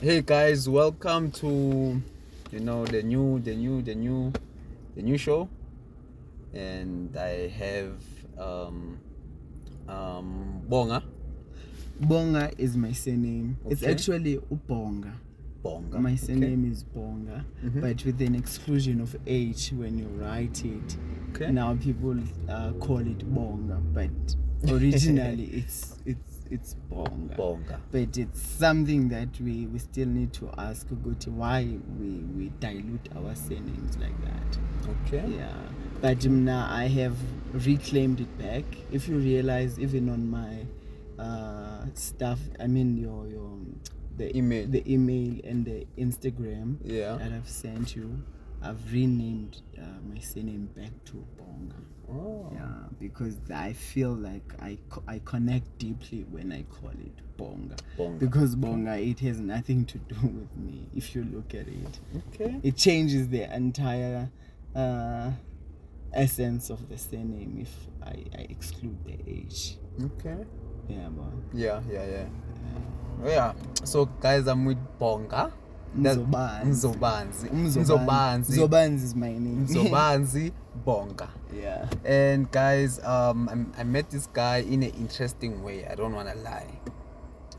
Hey guys, welcome to the new show, and I have Bonga. Bonga is my surname. It's Okay. actually Ubonga. Bonga. My surname is Bonga, but with an exclusion of H when you write it. Okay. Now people call it Bonga, but originally it's Bonga. Bonga. But it's something that we still need to ask Guti why we dilute our surnames like that. Okay. Yeah. But now I have reclaimed it back. If you realize, even on my stuff, I mean the email and the Instagram that I've sent you, I've renamed my surname back to Bonga. Oh. Yeah, because I feel like I connect deeply when I call it Bonga. Because Bonga, it has nothing to do with me. If you look at it, it changes the entire essence of the surname if I exclude the H. Okay. Yeah, but yeah. So guys, I'm with Bonga. Mzobanzi. Mzobanzi. Mzobanzi is my name. Mzobanzi Bonga. Yeah. And guys, I met this guy in an interesting way. I don't wanna lie.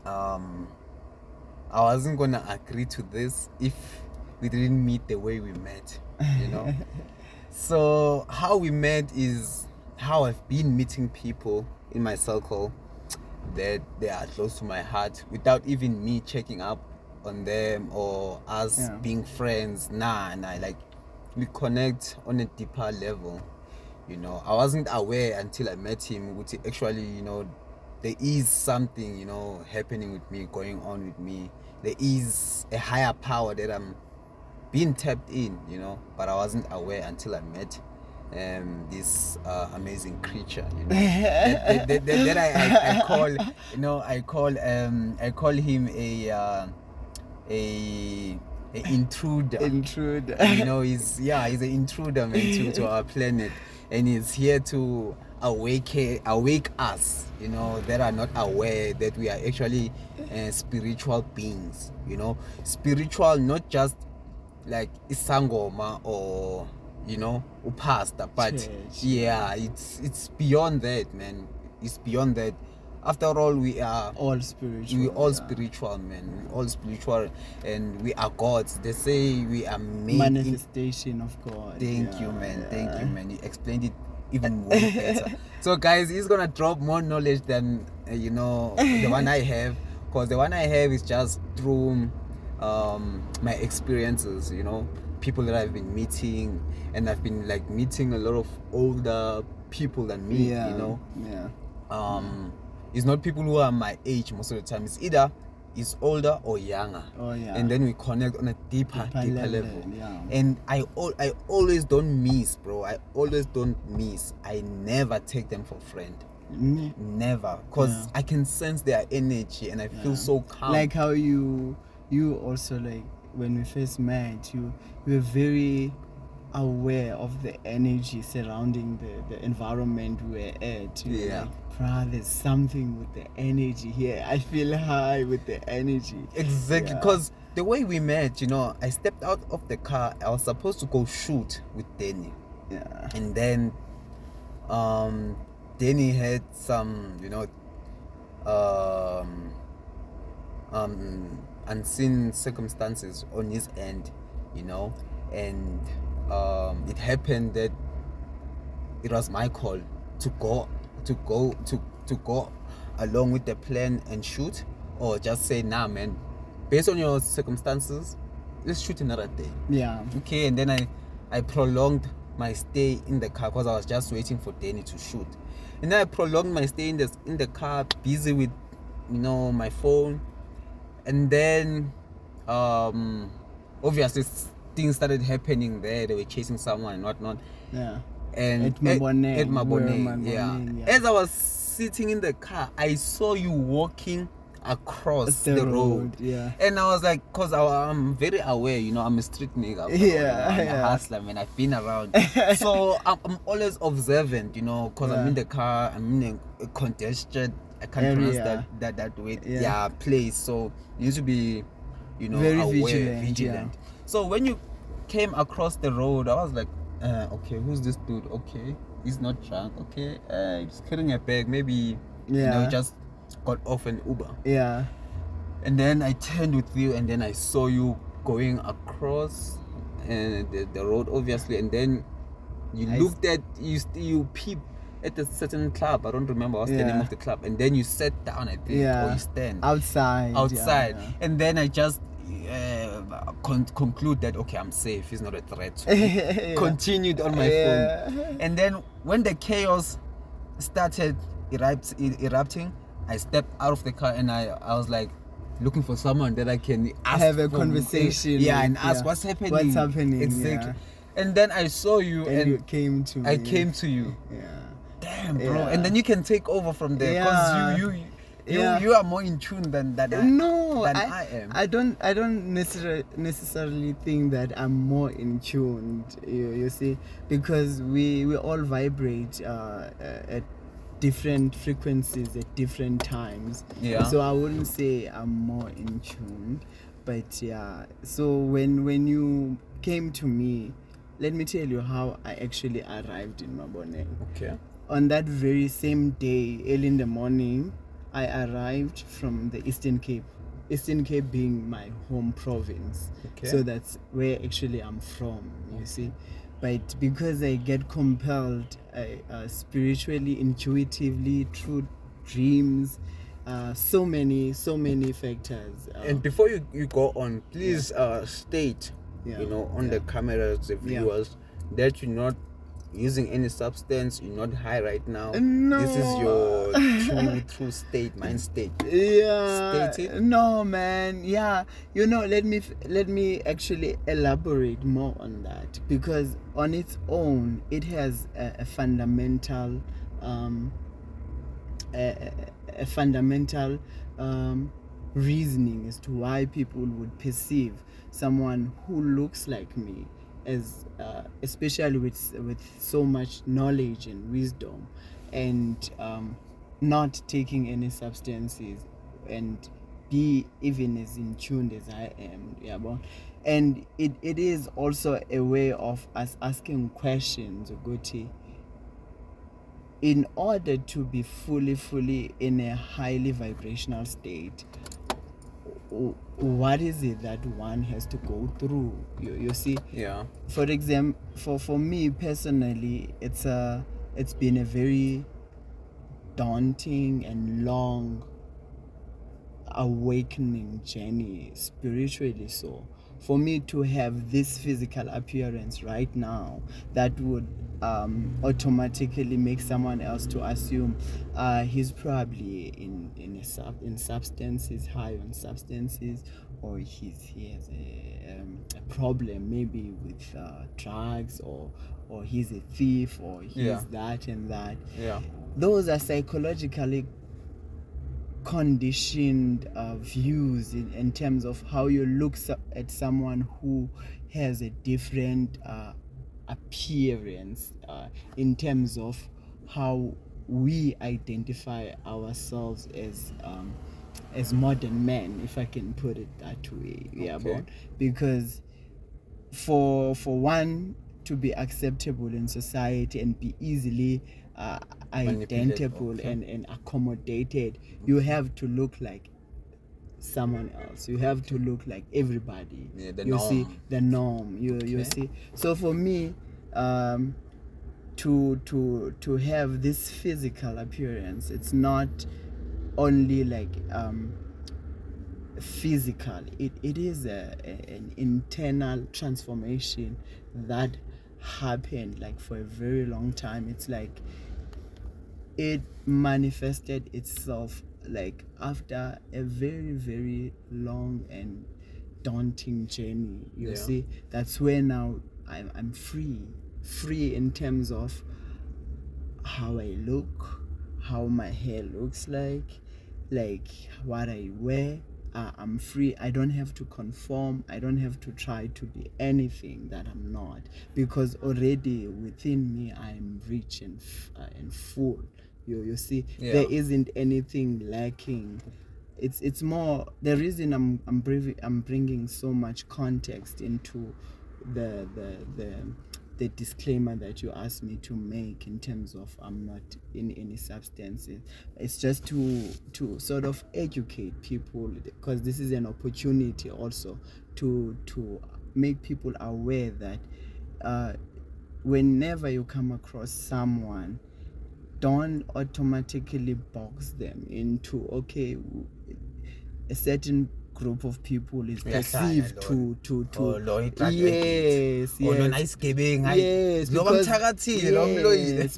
I wasn't gonna agree to this if we didn't meet the way we met, So how we met is how I've been meeting people in my circle that they are close to my heart without even me checking up on them or us being friends. Nah, like we connect on a deeper level. I wasn't aware until I met him, which actually, there is something, happening with me, going on with me. There is a higher power that I'm being tapped in, but I wasn't aware until I met this amazing creature, that I call him a intruder. He's an intruder, man, to our planet, and he's here to awake us, that are not aware that we are actually spiritual beings, spiritual, not just like isangoma or upasta, but Church. it's beyond that, man. It's beyond that. After all, we are all spiritual. We all spiritual, man. We all spiritual, and we are gods. They say we are made manifestation of God. Thank you, man. Thank you, man. You explained it even way better. So, guys, he's gonna drop more knowledge than the one I have, because the one I have is just through my experiences. People that I've been meeting, and I've been like meeting a lot of older people than me. It's not people who are my age most of the time. It's either is older or younger. And then we connect on a deeper level. And I always don't miss, bro. I never take them for friend. Never, because I can sense their energy and I feel so calm. Like how you also, like when we first met, you were very aware of the energy surrounding the environment we were at. Like, there's something with the energy here. I feel high with the energy. Exactly, because the way we met, I stepped out of the car. I was supposed to go shoot with Danny. And then Danny had some, unseen circumstances on his end, and it happened that it was my call to go along with the plan and shoot, or just say, nah, man, based on your circumstances, let's shoot another day. Okay. And then I prolonged my stay in the car because I was just waiting for Danny to shoot, and then I prolonged my stay in the car, busy with my phone. And then obviously things started happening there. They were chasing someone and whatnot. And at Mabone. As I was sitting in the car, I saw you walking across the road. And I was like, because I'm very aware, I'm a street nigga. I'm a hustler, man. I've been around. So I'm always observant, because I'm in the car, I'm in a congested, I can't pronounce that word. Place. So you need to be very aware, vigilant. Yeah. So when you came across the road, I was like, okay, who's this dude? Okay, he's not drunk. Okay, he's carrying a bag. Maybe he just got off an Uber. Yeah. And then I turned with you, and then I saw you going across the road, obviously, and then you looked at you peeped at a certain club. I don't remember what's the name of the club, and then you sat down, I think, or you stand outside, and then I just conclude that okay, I'm safe. He's not a threat. So continued on my phone, and then when the chaos started erupting, I stepped out of the car and I was like looking for someone that I can have a conversation and ask what's happening exactly. And then I saw you and you came to me. I came to you. Damn, bro. And then you can take over from there because you are more in tune than I am. I don't necessarily think that I'm more in tune. You see, because we all vibrate at different frequencies at different times. So I wouldn't say I'm more in tune, but so when you came to me, let me tell you how I actually arrived in Mabone. Okay. On that very same day, early in the morning, I arrived from the Eastern Cape. Eastern Cape being my home province. Okay. So that's where actually I'm from, you see. But because I get compelled spiritually, intuitively, through dreams, so many factors. And before you go on, please state, on the cameras, the viewers, that you're not using any substance, you're not high right now. No. This is your true state, mind state. State it? No, man. Let me actually elaborate more on that, because on its own it has a fundamental reasoning as to why people would perceive someone who looks like me as especially with so much knowledge and wisdom, and not taking any substances, and be even as in tune as I am. And it is also a way of us asking questions, Ogoti, in order to be fully in a highly vibrational state. What is it that one has to go through? You see? Yeah. For example, for me personally, it's been a very daunting and long awakening journey, spiritually. So for me to have this physical appearance right now, that would automatically make someone else to assume he's probably in substances, high on substances, or he has a problem maybe with drugs, or he's a thief, or he's that and that. Those are psychologically conditioned views in terms of how you look at someone who has a different appearance, in terms of how we identify ourselves as modern men, if I can put it that way. Because for one to be acceptable in society and be easily identifiable and accommodated, you have to look like someone else. You have to look like everybody. See the norm. You see. So for me, to have this physical appearance, it's not only like physical. It is an internal transformation that happened like for a very long time. It's like it manifested itself like after a very, very long and daunting journey. You see, that's where now I'm free in terms of how I look, how my hair looks like what I wear. I'm free. I don't have to conform. I don't have to try to be anything that I'm not, because already within me I'm rich and full. You see, there isn't anything lacking it's more the reason I'm bringing so much context into the disclaimer that you asked me to make in terms of I'm not in any substances. It's just to sort of educate people, because this is an opportunity also to make people aware that whenever you come across someone, don't automatically box them into, okay, a certain group of people is perceived to yes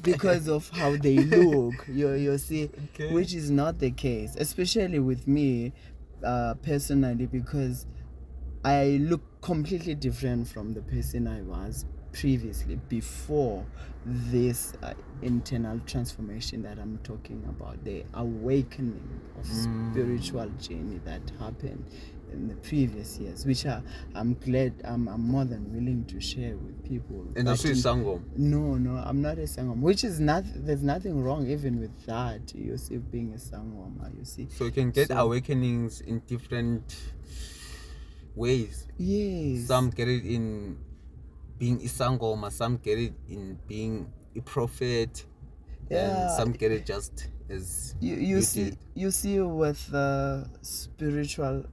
because of how they look, you see, okay. Which is not the case, especially with me personally, because I look completely different from the person I was previously, before this internal transformation that I'm talking about, the awakening of spiritual journey that happened in the previous years, which I'm glad, I'm more than willing to share with people. And this is Sangom? No, I'm not a Sangom, which is not, there's nothing wrong even with that, you see, being a Sangom, you see. So you can get awakenings in different ways. Yes. Some get it in being Isangoma, some get it in being a prophet, and some get it just as you see with spiritual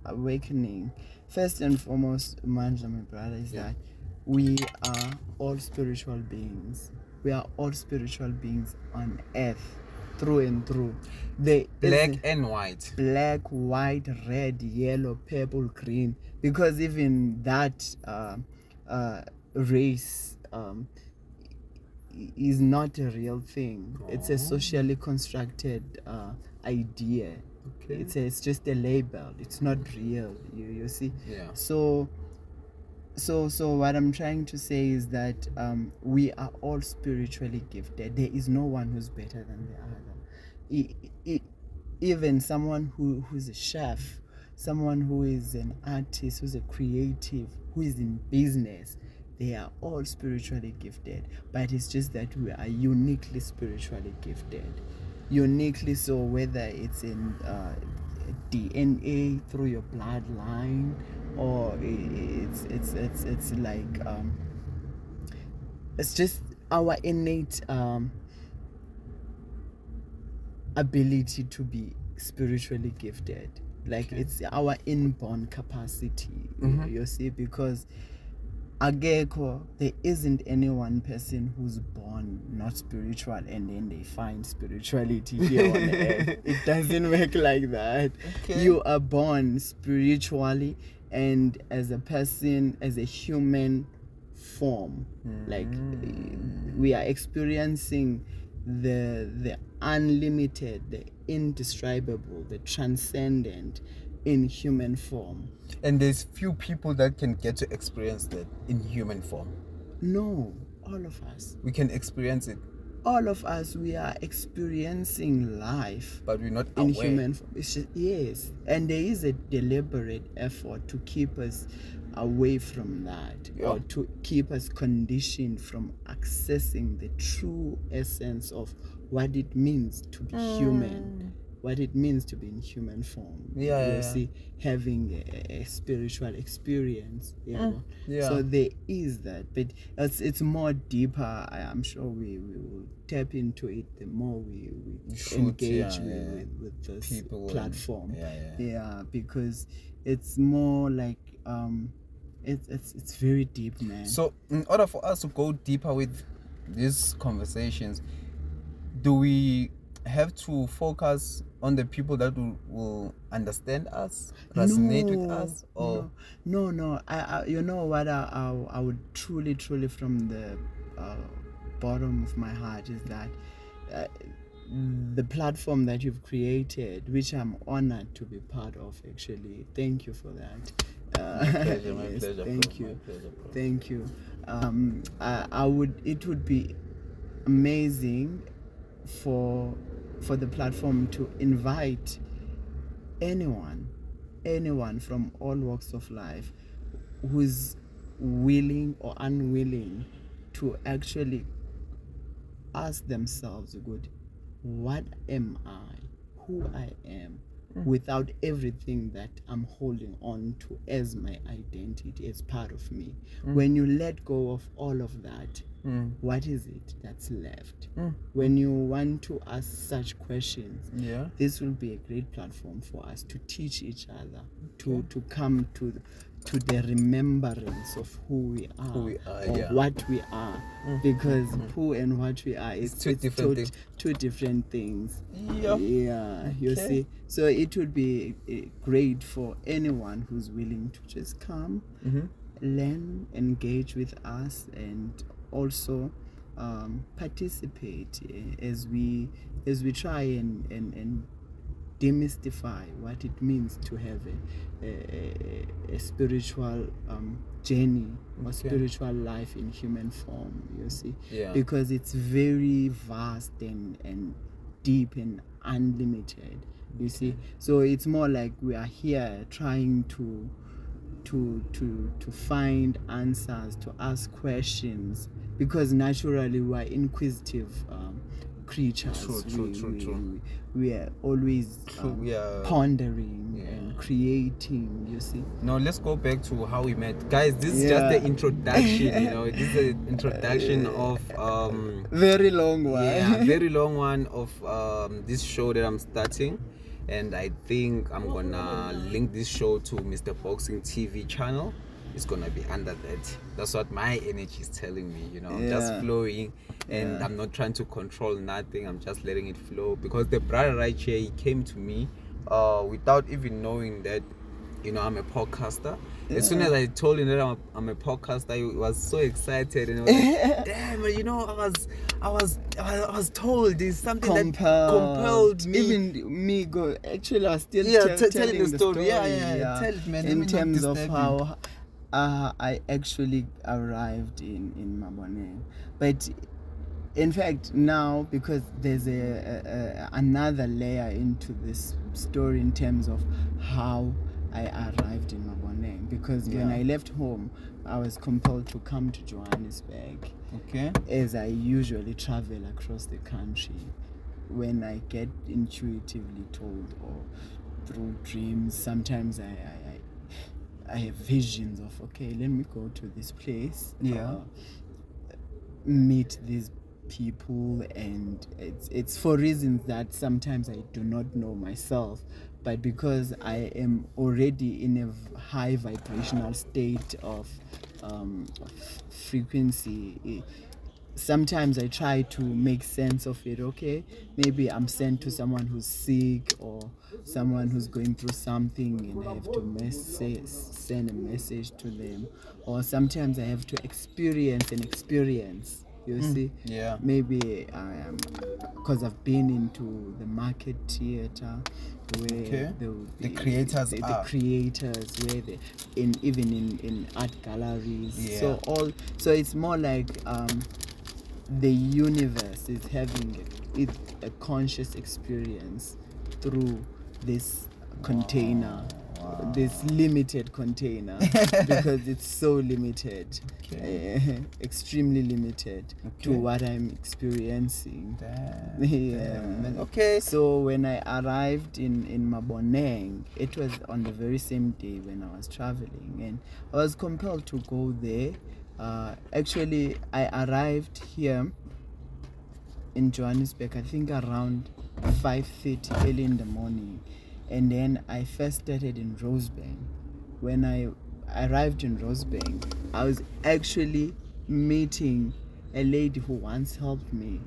awakening. First and foremost, Mandla, my brother, is that we are all spiritual beings. We are all spiritual beings on earth, through and through. Black and white. Black, white, red, yellow, purple, green. Because even that race is not a real thing. It's a socially constructed idea. Okay. It's just a label. It's not real. You see. Yeah. So what I'm trying to say is that we are all spiritually gifted. There is no one who's better than the other. Even someone who's a chef, someone who is an artist, who's a creative, who is in business, they are all spiritually gifted. But it's just that we are uniquely spiritually gifted. Uniquely so, whether it's in DNA through your bloodline, or it's like it's just our innate ability to be spiritually gifted. Like, it's our inborn capacity. You see, because there isn't any one person who's born not spiritual and then they find spirituality here on earth. It doesn't work like that. Okay. You are born spiritually, and as a person, as a human form, like we are experiencing the unlimited, the indescribable, the transcendent in human form. And there's few people that can get to experience that in human form. No, all of us. We can experience it. All of us, we are experiencing life, but we're not in aware. Human form. Yes, and there is a deliberate effort to keep us away from that, or to keep us conditioned from accessing the true essence of what it means to be human, what it means to be in human form. You see, having a spiritual experience. So there is that, but it's more deeper. I'm sure we will tap into it the more we engage with this people platform. Because it's more like it's very deep, man. So in order for us to go deeper with these conversations, do we have to focus on the people that will understand us, resonate with us, or no? I you know what, I would truly from the bottom of my heart is that the platform that you've created, which I'm honored to be part of, actually, thank you for that. My pleasure. Thank you. It would be amazing for the platform to invite anyone from all walks of life who's willing or unwilling to actually ask themselves, what am I, who I am, without everything that I'm holding on to as my identity, as part of me. When you let go of all of that, what is it that's left? When you want to ask such questions, this will be a great platform for us to teach each other, to come to the remembrance of who we are, what we are, because who and what we are is two different things. You see. So it would be great for anyone who's willing to just come, learn, engage with us, and also participate as we try and demystify what it means to have a spiritual journey or spiritual life in human form, you see. Because it's very vast and deep and unlimited, you see. So it's more like we are here trying to find answers, to ask questions, because naturally we are inquisitive creatures. True. We are always pondering and creating, you see. Now let's go back to how we met, guys. This is just the introduction. This is the introduction of very long one. Very long one of this show that I'm starting. And I think I'm gonna link this show to Mr. Boxing TV channel. It's gonna be under that. That's what my energy is telling me, I'm just flowing, and I'm not trying to control nothing. I'm just letting it flow, because the brother right here, he came to me without even knowing that I'm a podcaster. As soon as I told him that I'm a podcaster, he was so excited, and I was like, damn, I was told there's something that compelled me. Even me go. Actually, I was still telling the story. Tell it, man. In terms of how I actually arrived in Maboneng, but in fact now, because there's another layer into this story in terms of how I arrived in Maboneng, because when I left home, I was compelled to come to Johannesburg. As I usually travel across the country, when I get intuitively told or through dreams, sometimes I have visions of, let me go to this place, meet these people, and it's for reasons that sometimes I do not know myself, but because I am already in a high vibrational state of frequency, sometimes I try to make sense of it. Maybe I'm sent to someone who's sick or someone who's going through something, and I have to send a message to them. Or sometimes I have to experience, you see. Maybe I am, because I've been into the market theater where the creators where they even in art galleries. So it's more like the universe is having a conscious experience through this container, this limited container, because it's so limited, extremely limited to what I'm experiencing. So when I arrived in Maboneng, it was on the very same day when I was traveling, and I was compelled to go there. Actually, I arrived here in Johannesburg, I think around 5:30 early in the morning, and then I first started in Rosebank. When I arrived in Rosebank, I was actually meeting a lady who once helped me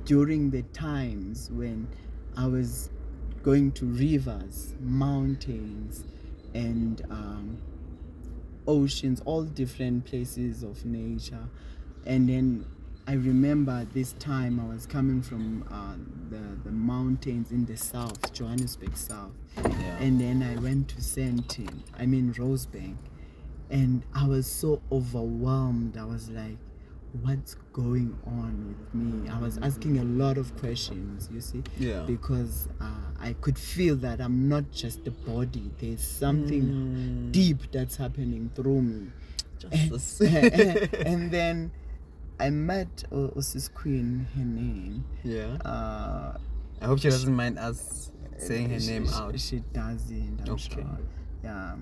during the times when I was going to rivers, mountains, and oceans, all different places of nature. And then I remember this time I was coming from the mountains in the south, Johannesburg South, and then I went to Rosebank, and I was so overwhelmed. I was like, what's going on with me? I was asking a lot of questions, you see, because I could feel that I'm not just a body. There's something deep that's happening through me. And then I met Osis Queen, her name. I hope she doesn't mind us saying her name out. She doesn't, I'm Okay. sure. Yeah.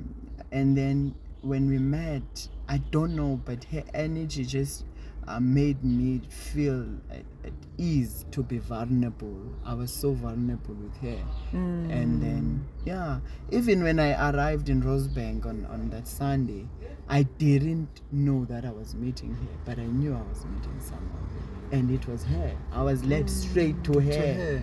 And then when we met, I don't know, but her energy just made me feel at ease to be vulnerable. I was so vulnerable with her. And then, yeah, even when I arrived in Rosebank on that Sunday, I didn't know that I was meeting her, but I knew I was meeting someone. And it was her. I was led straight to her.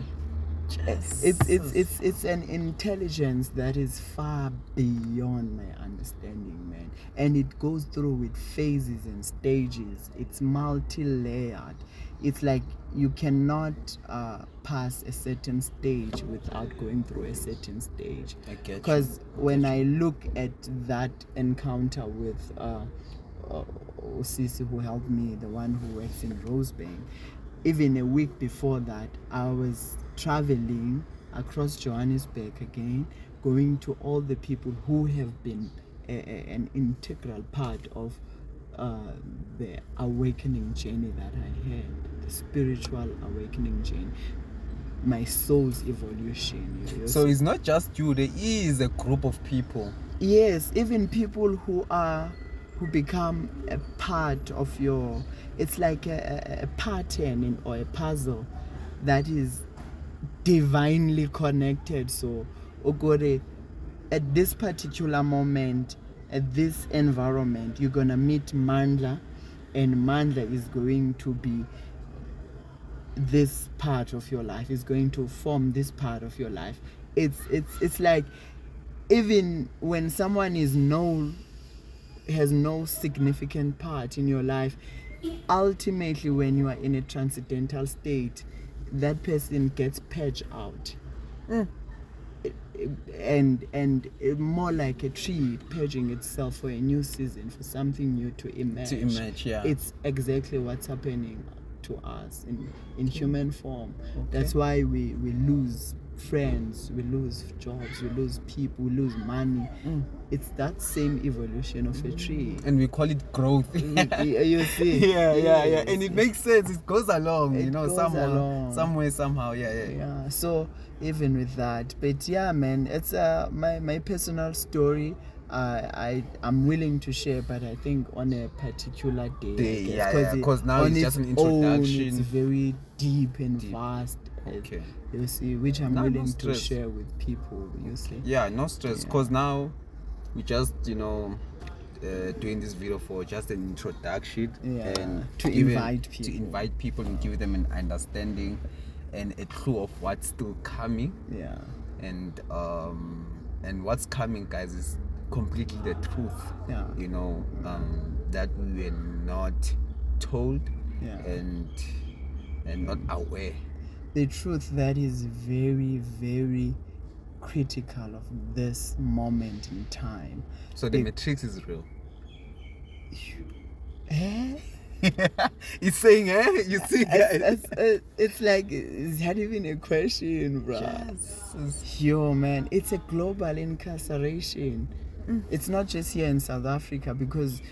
It's an intelligence that is far beyond my understanding, man. And it goes through with phases and stages. It's multi-layered. It's like you cannot pass a certain stage without going through a certain stage. I get you. Because when I look at that encounter with Sisi, who helped me, the one who works in Rosebank, even a week before that, I was traveling across Johannesburg again, going to all the people who have been an integral part of the awakening journey that I had, the spiritual awakening journey, my soul's evolution. So it's not just you, there is a group of people. Yes, even people who become a part of your, it's like a pattern or a puzzle that is divinely connected. So Ogore, at this particular moment, at this environment, you're gonna meet Mandla, and Mandla is going to be this part of your life, is going to form this part of your life. It's like, even when someone is known, has no significant part in your life, ultimately when you are in a transcendental state, that person gets purged out. And more like a tree purging itself for a new season, for something new to emerge. Yeah. It's exactly what's happening to us in human form. That's why we lose friends, we lose jobs, we lose people, we lose money. It's that same evolution of a tree, and we call it growth. You see. Yeah, and it makes sense. It goes along, somewhere, somehow. Yeah. So even with that, but yeah, man, it's my personal story. I'm willing to share, but I think on a particular day. Because now it's just an introduction. It's very deep and vast. Okay. You see, which I'm willing to share with people. You see. Yeah, no stress. Because now we just doing this video for just an introduction and to invite people and give them an understanding and a clue of what's still coming. Yeah. And what's coming, guys, is completely the truth. Yeah. That we were not told. Yeah. And not aware. The truth that is very, very critical of this moment in time. So the matrix is real. It's saying, you see, guys. It's like, is that even a question, bro? Yes. Yo, man, it's a global incarceration. It's not just here in South Africa, because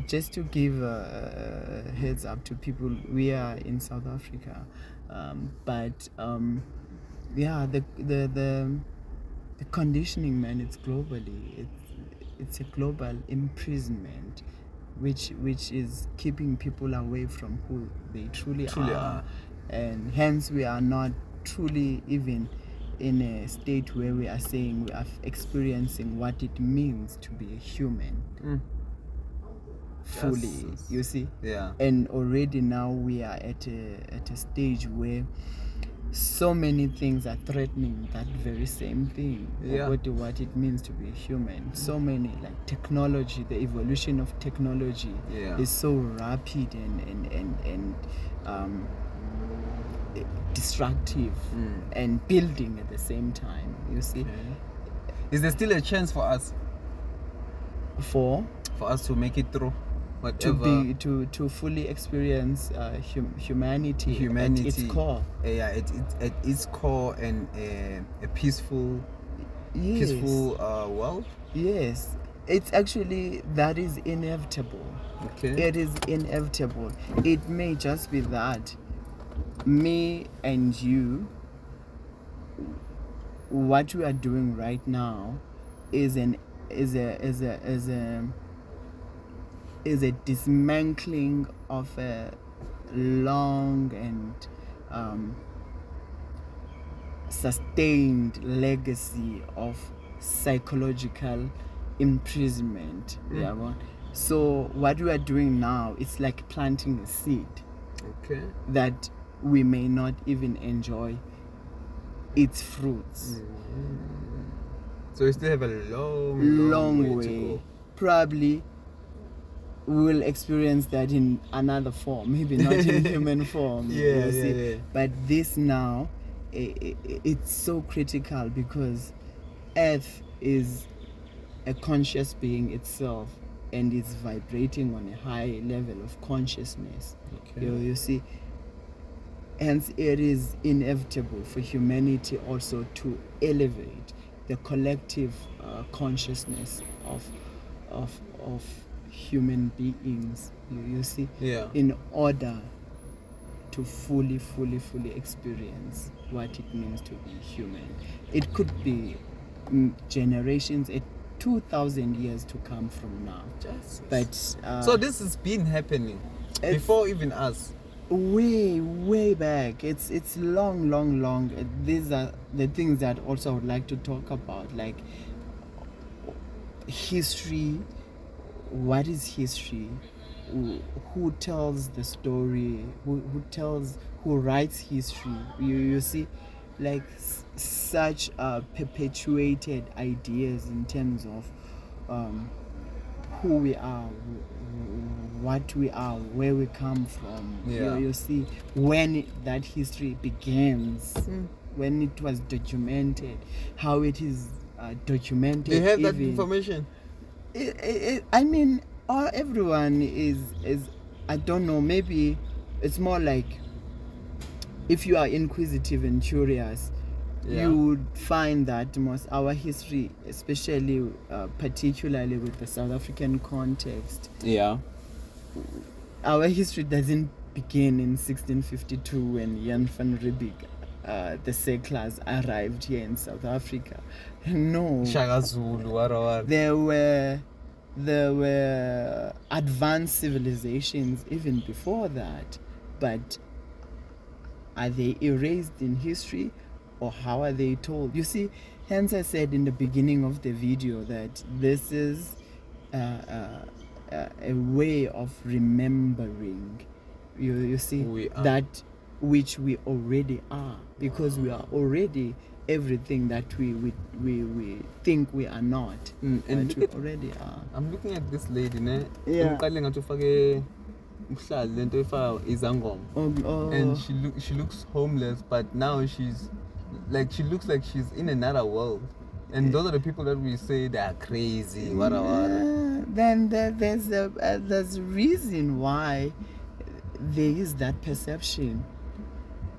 just to give a heads up to people, we are in South Africa, but the conditioning, man, it's globally. It's a global imprisonment, which is keeping people away from who they truly are, and hence we are not truly even in a state where we are saying we are experiencing what it means to be a human fully. You see. And already now we are at a stage where so many things are threatening that very same thing. What it means to be a human. So many, like technology, the evolution of technology is so rapid and destructive and building at the same time. You see. Is there still a chance for us? For us to make it through? Whatever. To fully experience humanity at its core. At its core, and a peaceful world. Yes, it's actually, that is inevitable. It is inevitable. It may just be that me and you what we are doing right now is a dismantling of a long and sustained legacy of psychological imprisonment. So what we are doing now is like planting a seed that we may not even enjoy its fruits. So we still have a long way to go. Probably we will experience that in another form, maybe not in human form. Yeah. But this now, it's so critical because Earth is a conscious being itself and is vibrating on a high level of consciousness. You see, hence it is inevitable for humanity also to elevate the collective consciousness of human beings, you see, in order to fully experience what it means to be human. It could be generations, 2,000 years to come from now. But so this has been happening before even us. Way back. It's long. These are the things that also I would like to talk about, like history. What is history? Who tells the story? Who writes history? You see, like such perpetuated ideas in terms of who we are, what we are, where we come from. You see, when that history begins, when it was documented, how it is documented. They have that information. I mean, everyone is I don't know, maybe it's more like if you are inquisitive and curious, you would find that most our history, especially particularly with the South African context, our history doesn't begin in 1652 when Jan van Riebeeck, the settlers, arrived here in South Africa. No, Shaka Zulu, there were advanced civilizations even before that, but are they erased in history, or how are they told? You see, hence I said in the beginning of the video that this is a way of remembering. You see, that which we already are, because we are already everything that we think we are not, and we already are. I'm looking at this lady, ne? And she looks homeless, but now she looks like she's in another world. And those are the people that we say they are crazy. Then there's a reason why there is that perception.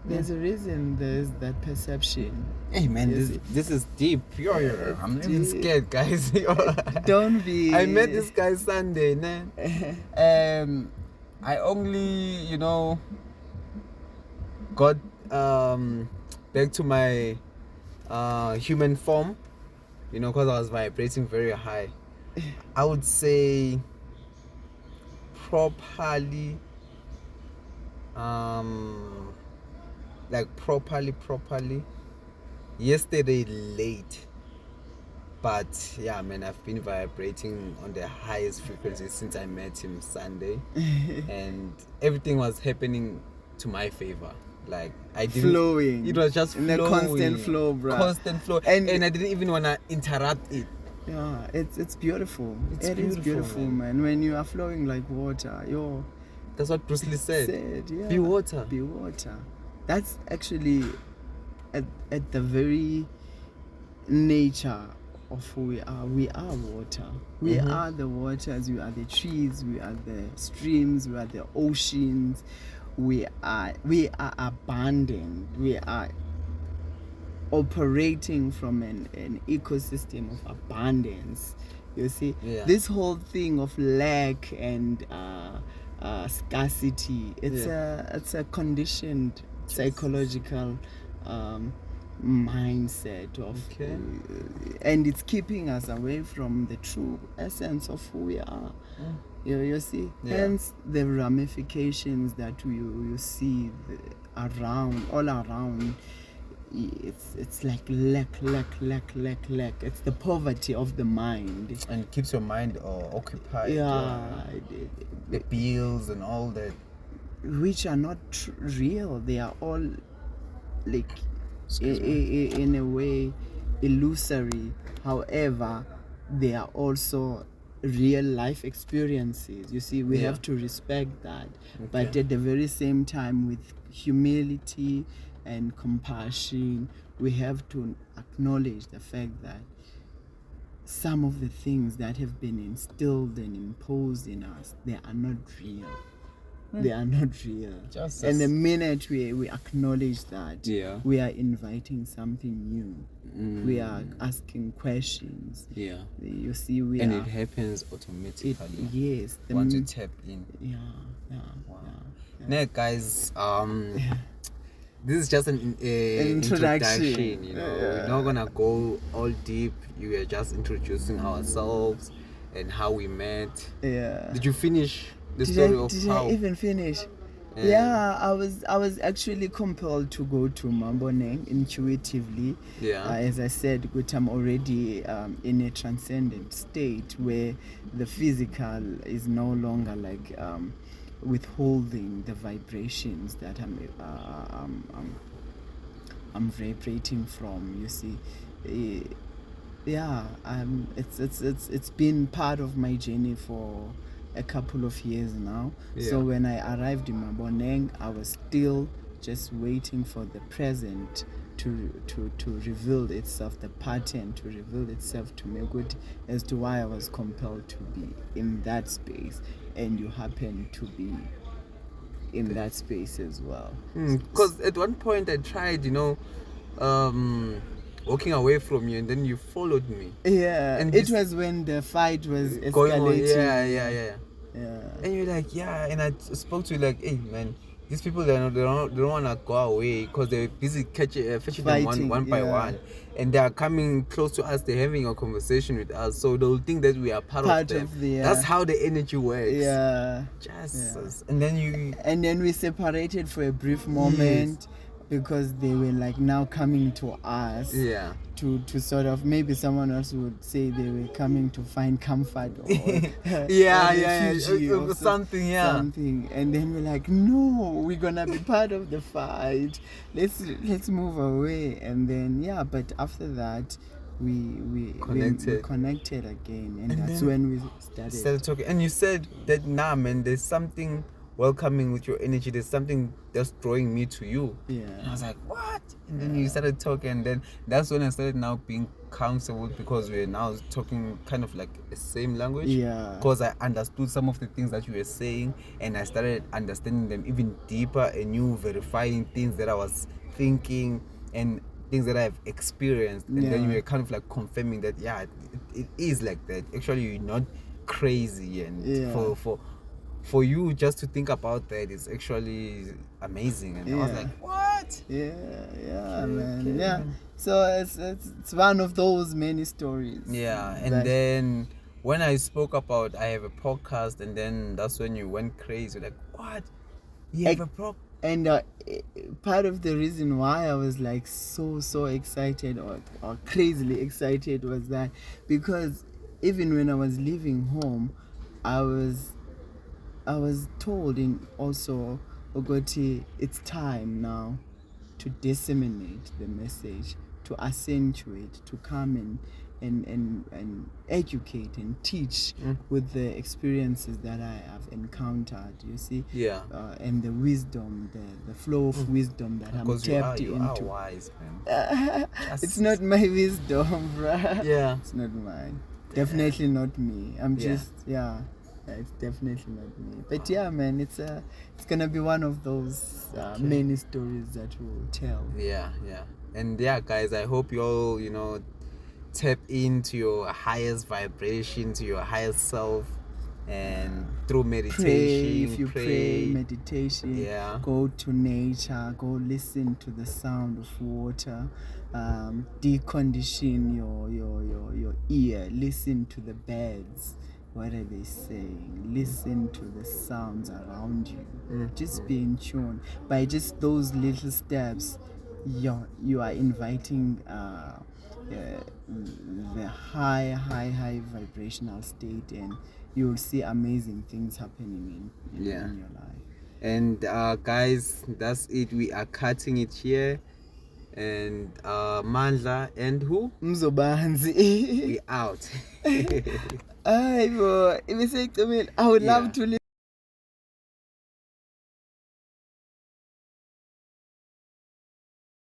There's a reason there's that perception. Hey man, this is deep. I'm even scared, guys. Don't be. I met this guy Sunday, ne? I only, got back to my human form, because I was vibrating very high. I would say properly, yesterday late. But yeah, man, I've been vibrating on the highest frequency since I met him Sunday. And everything was happening to my favor. Like, I didn't... Flowing. It was just in flowing. A constant flow, bro. Constant flow. And I didn't even want to interrupt it. Yeah, it's beautiful. It is beautiful, man. When you are flowing like water, that's what Bruce Lee said. Yeah. Be water. Be water. That's actually at the very nature of who we are. We are water. We are the waters. We are the trees. We are the streams. We are the oceans. We are abundant. We are operating from an ecosystem of abundance. You see, this whole thing of lack and scarcity, it's a conditioned psychological mindset of and it's keeping us away from the true essence of who we are. You see, hence the ramifications that you see all around. It's like lack. It's the poverty of the mind, and it keeps your mind occupied. The bills and all that, which are not real. They are all like in a way illusory. However, they are also real life experiences. You see, we have to respect that, but at the very same time, with humility and compassion, we have to acknowledge the fact that some of the things that have been instilled and imposed in us, they are not real. They are not real. And the minute we acknowledge that, we are inviting something new. We are asking questions. You see, it happens automatically. Yes. Once you tap in. Now, guys, this is just an introduction. You know, we're not gonna go all deep. We are just introducing ourselves and how we met. Did you finish the story of how? Did I even finish? I was actually compelled to go to Mamboneng intuitively. As I said, I'm already in a transcendent state where the physical is no longer like withholding the vibrations that I'm vibrating from. You see, it's been part of my journey for a couple of years now. So when I arrived in Maboneng, I was still just waiting for the present to reveal itself, the pattern to reveal itself to me, good as to why I was compelled to be in that space, and you happen to be in that space as well. Because at one point I tried, walking away from you, and then you followed me. And it was when the fight was escalating. And you're like, and I spoke to you like, hey man, these people they don't want to go away because they're busy fetching them one by one, and they are coming close to us. They're having a conversation with us, so they'll think that we are part of them. That's how the energy works. And then we separated for a brief moment. Because they were like now coming to us to sort of, maybe someone else would say they were coming to find comfort or or something. And then we're like, no, we're gonna be part of the fight, let's move away. And then but after that we connected again, and that's when we started talking. And you said that man, there's something welcoming with your energy, there's something that's drawing me to you. And I was like, what? And then you started talking, and then that's when I started now being comfortable, because we're now talking kind of like the same language. Because I understood some of the things that you were saying, and I started understanding them even deeper, and you verifying things that I was thinking and things that I've experienced. And then you were kind of like confirming that it is like that. Actually, you're not crazy, and for you just to think about that is actually amazing. And I was like, what? Man. So it's one of those many stories. And then when I spoke about I have a podcast, and then that's when you went crazy. Like, what? You have a podcast? And part of the reason why I was like so excited or crazily excited was that because even when I was leaving home, I was told also, Ogoti, it's time now to disseminate the message, to accentuate, to come and educate and teach with the experiences that I have encountered, you see, and the wisdom, the flow of wisdom that I'm tapped into. You are wise, man. It's not my wisdom, bruh. It's not mine. Definitely not me. I'm just it's definitely not me. But man, it's gonna be one of those many stories that we'll tell. And guys, I hope you all tap into your highest vibration, to your highest self, and through meditation, pray. If you pray, meditation, yeah, go to nature, go listen to the sound of water, decondition your ear, listen to the birds. What are they saying? Listen to the sounds around you. Just be in tune. By just those little steps, you are inviting the high vibrational state, and you will see amazing things happening in your life. And guys, that's it. We are cutting it here. And Mandla and who? Mzobanzi. We out. I would love to